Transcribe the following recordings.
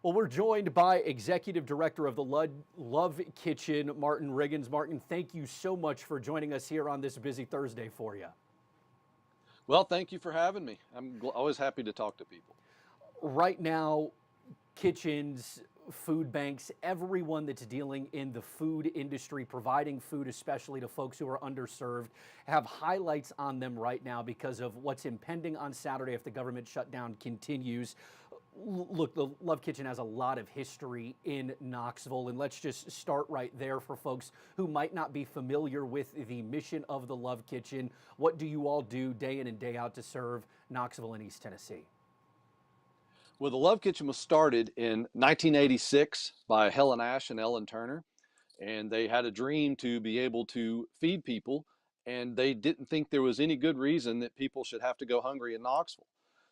Well, we're joined by Executive Director of the Love Kitchen, Martin Riggins. Martin, thank you so much for joining us here on this busy Thursday for you. Well, thank you for having me. I'm always happy to talk to people. Right now, kitchens, food banks, everyone that's dealing in the food industry, providing food, especially to folks who are underserved, have highlights on them right now because of what's impending on Saturday if the government shutdown continues. Look, the Love Kitchen has a lot of history in Knoxville, and let's just start right there for folks who might not be familiar with the mission of the Love Kitchen. What do you all do day in and day out to serve Knoxville and East Tennessee? Well, the Love Kitchen was started in 1986 by Helen Ash and Ellen Turner, and they had a dream to be able to feed people, and they didn't think there was any good reason that people should have to go hungry in Knoxville.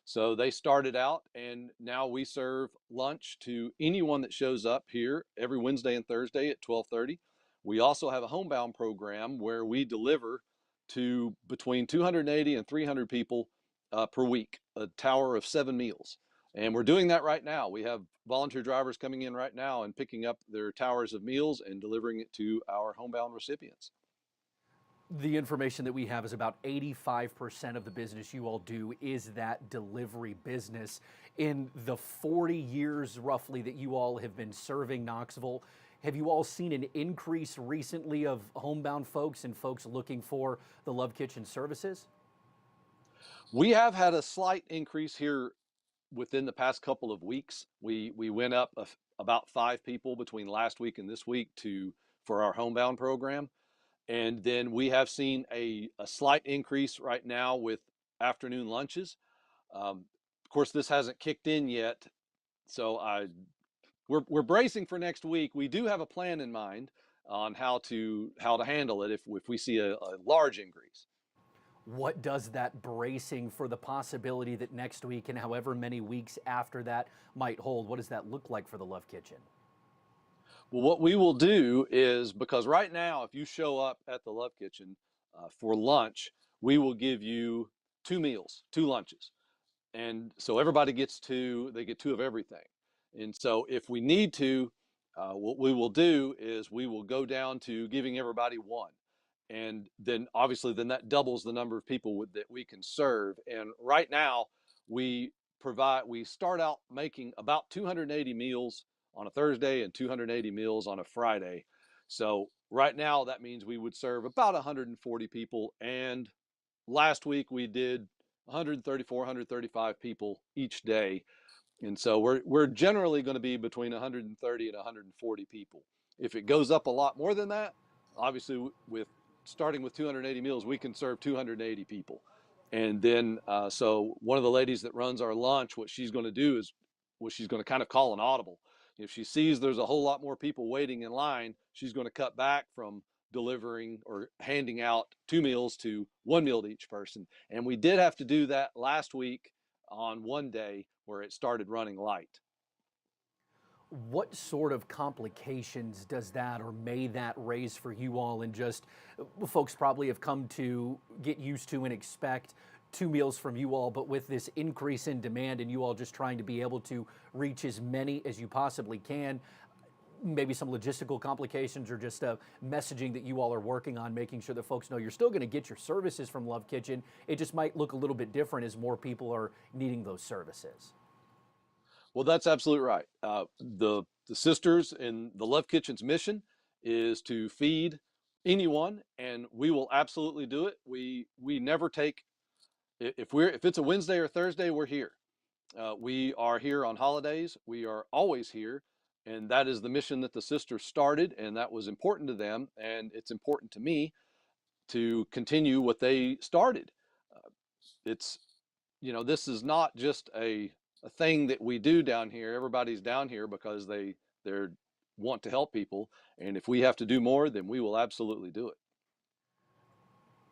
So they started out, and now we serve lunch to anyone that shows up here every Wednesday and Thursday at 12:30. We also have a homebound program where we deliver to between 280 and 300 people per week, a tower of 7 meals. And we're doing that right now. We have volunteer drivers coming in right now and picking up their towers of meals and delivering it to our homebound recipients. The information that we have is about 85% of the business you all do is that delivery business. In the 40 years roughly that you all have been serving Knoxville, have you all seen an increase recently of homebound folks and folks looking for the Love Kitchen services? We have had a slight increase here within the past couple of weeks. We went up about 5 people between last week and this week for our homebound program. And then we have seen a slight increase right now with afternoon lunches. Of course, this hasn't kicked in yet, so we're bracing for next week. We do have a plan in mind on how to handle it if we see a large increase. What does that bracing for the possibility that next week and however many weeks after that might hold, what does that look like for the Love Kitchen? Well, what we will do is, because right now, if you show up at the Love Kitchen for lunch, we will give you 2 meals, 2 lunches. And so everybody gets two, they get 2 of everything. And so if we need to, what we will do is we will go down to giving everybody 1. And then obviously then that doubles the number of people that we can serve. And right now we start out making about 280 meals on a Thursday and 280 meals on a Friday. So right now that means we would serve about 140 people. And last week we did 134, 135 people each day. And so we're generally going to be between 130 and 140 people. If it goes up a lot more than that, obviously with starting with 280 meals, we can serve 280 people. And then, so one of the ladies that runs our lunch, what she's going to do is she's going to kind of call an audible. If she sees there's a whole lot more people waiting in line, she's going to cut back from delivering or handing out 2 meals to 1 meal to each person. And we did have to do that last week on one day where it started running light. What sort of complications does that or may that raise for you all, and just folks probably have come to get used to and expect 2 meals from you all, but with this increase in demand and you all just trying to be able to reach as many as you possibly can, maybe some logistical complications or just messaging that you all are working on, making sure that folks know you're still going to get your services from Love Kitchen. It just might look a little bit different as more people are needing those services. Well, that's absolutely right. The sisters in the Love Kitchen's mission is to feed anyone, and we will absolutely do it. We never take if it's a Wednesday or Thursday, we're here. We are here on holidays. We are always here, and that is the mission that the sisters started, and that was important to them, and it's important to me to continue what they started. It's this is not just a thing that we do down here. Everybody's down here because they want to help people, and if we have to do more, then we will absolutely do it.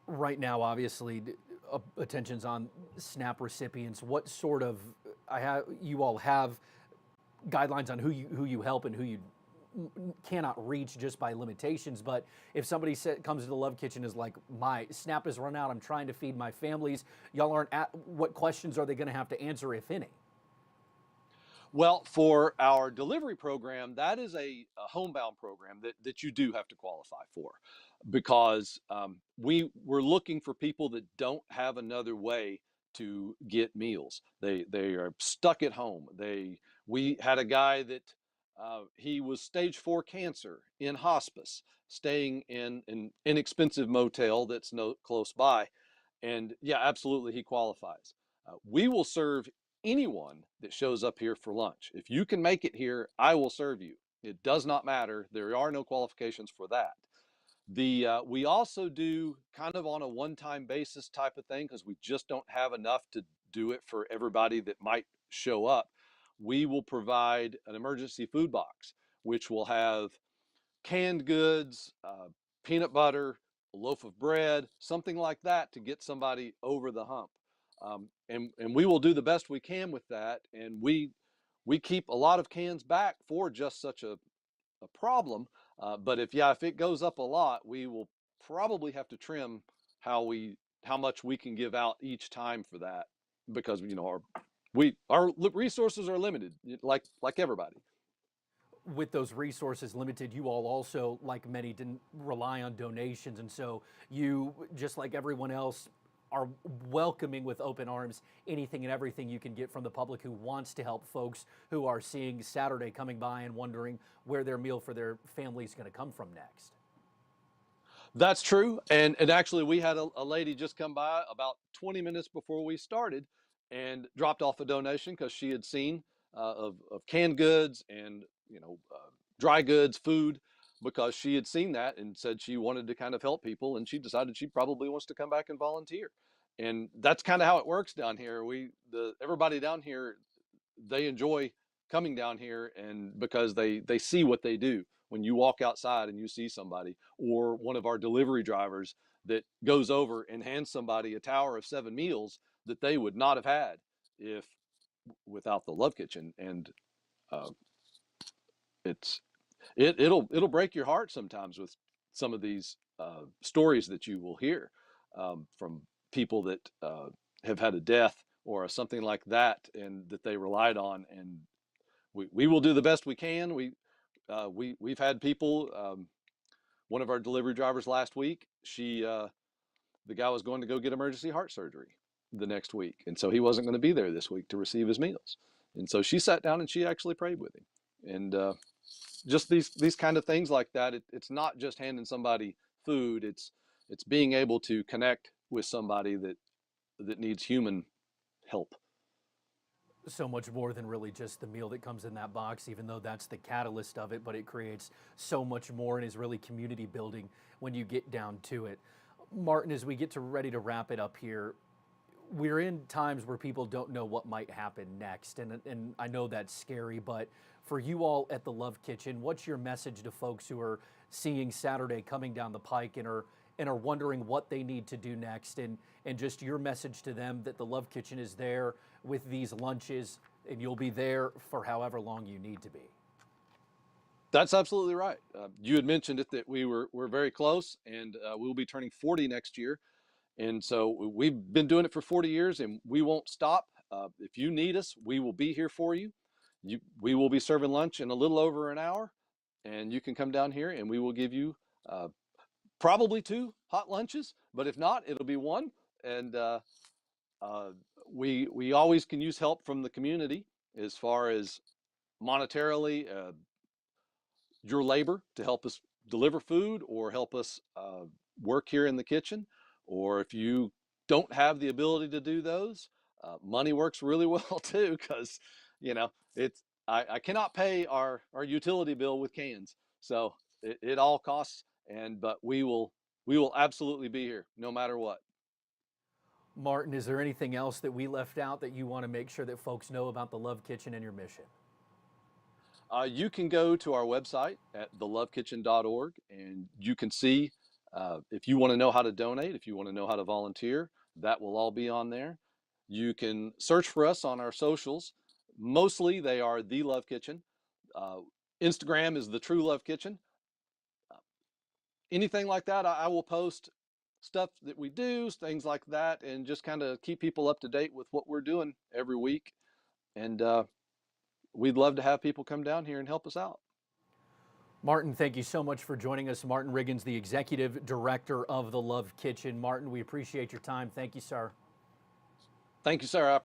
Right now, obviously, attention's on SNAP recipients. What sort of you all have guidelines on who you help and who you cannot reach just by limitations? But if somebody comes to the Love Kitchen is like, my SNAP has run out, I'm trying to feed my families, y'all aren't what questions are they going to have to answer, if any? Well, for our delivery program, that is a homebound program that you do have to qualify for, because we're looking for people that don't have another way to get meals. They are stuck at home. We had a guy that he was stage 4 cancer in hospice, staying in an inexpensive motel that's no close by, and yeah, absolutely, he qualifies. We will serve anyone that shows up here for lunch. If you can make it here, I will serve you. It does not matter. There are no qualifications for that. We also do kind of on a one-time basis type of thing, because we just don't have enough to do it for everybody that might show up. We will provide an emergency food box, which will have canned goods, peanut butter, a loaf of bread, something like that to get somebody over the hump. And we will do the best we can with that. And we keep a lot of cans back for just such a problem. But if it goes up a lot, we will probably have to trim how much we can give out each time for that, because our resources are limited, like everybody. With those resources limited, you all also, like many, didn't rely on donations. And so you, just like everyone else, are welcoming with open arms anything and everything you can get from the public who wants to help folks who are seeing Saturday coming by and wondering where their meal for their family is going to come from next. That's true. And actually, we had a lady just come by about 20 minutes before we started and dropped off a donation, because she had seen of canned goods and dry goods, food, because she had seen that and said she wanted to kind of help people, and she decided she probably wants to come back and volunteer. And that's kind of how it works down here. Everybody down here, they enjoy coming down here, and because they see what they do when you walk outside and you see somebody, or one of our delivery drivers that goes over and hands somebody a tower of 7 meals that they would not have had if without the Love Kitchen. And uh, it's it'll break your heart sometimes with some of these stories that you will hear from people that have had a death or something like that, and that they relied on. And we will do the best we can. We've had people. One of our delivery drivers last week, the guy was going to go get emergency heart surgery the next week, and so he wasn't going to be there this week to receive his meals. And so she sat down and she actually prayed with him. And just these kind of things like that. It's not just handing somebody food. It's being able to connect with somebody that needs human help. So much more than really just the meal that comes in that box, even though that's the catalyst of it, but it creates so much more and is really community building when you get down to it. Martin, as we get to ready to wrap it up here, we're in times where people don't know what might happen next. And I know that's scary, but for you all at the Love Kitchen, what's your message to folks who are seeing Saturday coming down the pike and are wondering what they need to do next, and just your message to them that the Love Kitchen is there with these lunches and you'll be there for however long you need to be? That's absolutely right. You had mentioned it, that we're very close, and we'll be turning 40 next year. And so we've been doing it for 40 years, and we won't stop. If you need us, we will be here for you. We will be serving lunch in a little over an hour, and you can come down here and we will give you uh, probably 2 hot lunches, but if not, it'll be one. And uh, we always can use help from the community as far as monetarily, your labor to help us deliver food or help us work here in the kitchen. Or if you don't have the ability to do those, money works really well too, because it's I cannot pay our utility bill with cans, so it all costs. But we will absolutely be here no matter what. Martin, is there anything else that we left out that you want to make sure that folks know about the Love Kitchen and your mission? You can go to our website at thelovekitchen.org, and you can see if you want to know how to donate, if you want to know how to volunteer, that will all be on there. You can search for us on our socials. Mostly they are The Love Kitchen. Uh, Instagram is The True Love Kitchen. Uh, Anything like that, I will post stuff that we do, things like that, and just kind of keep people up to date with what we're doing every week. And we'd love to have people come down here and help us out. Martin, thank you so much for joining us. Martin Riggins, the Executive Director of the Love Kitchen. Martin, we appreciate your time. Thank you, sir. Thank you, sir.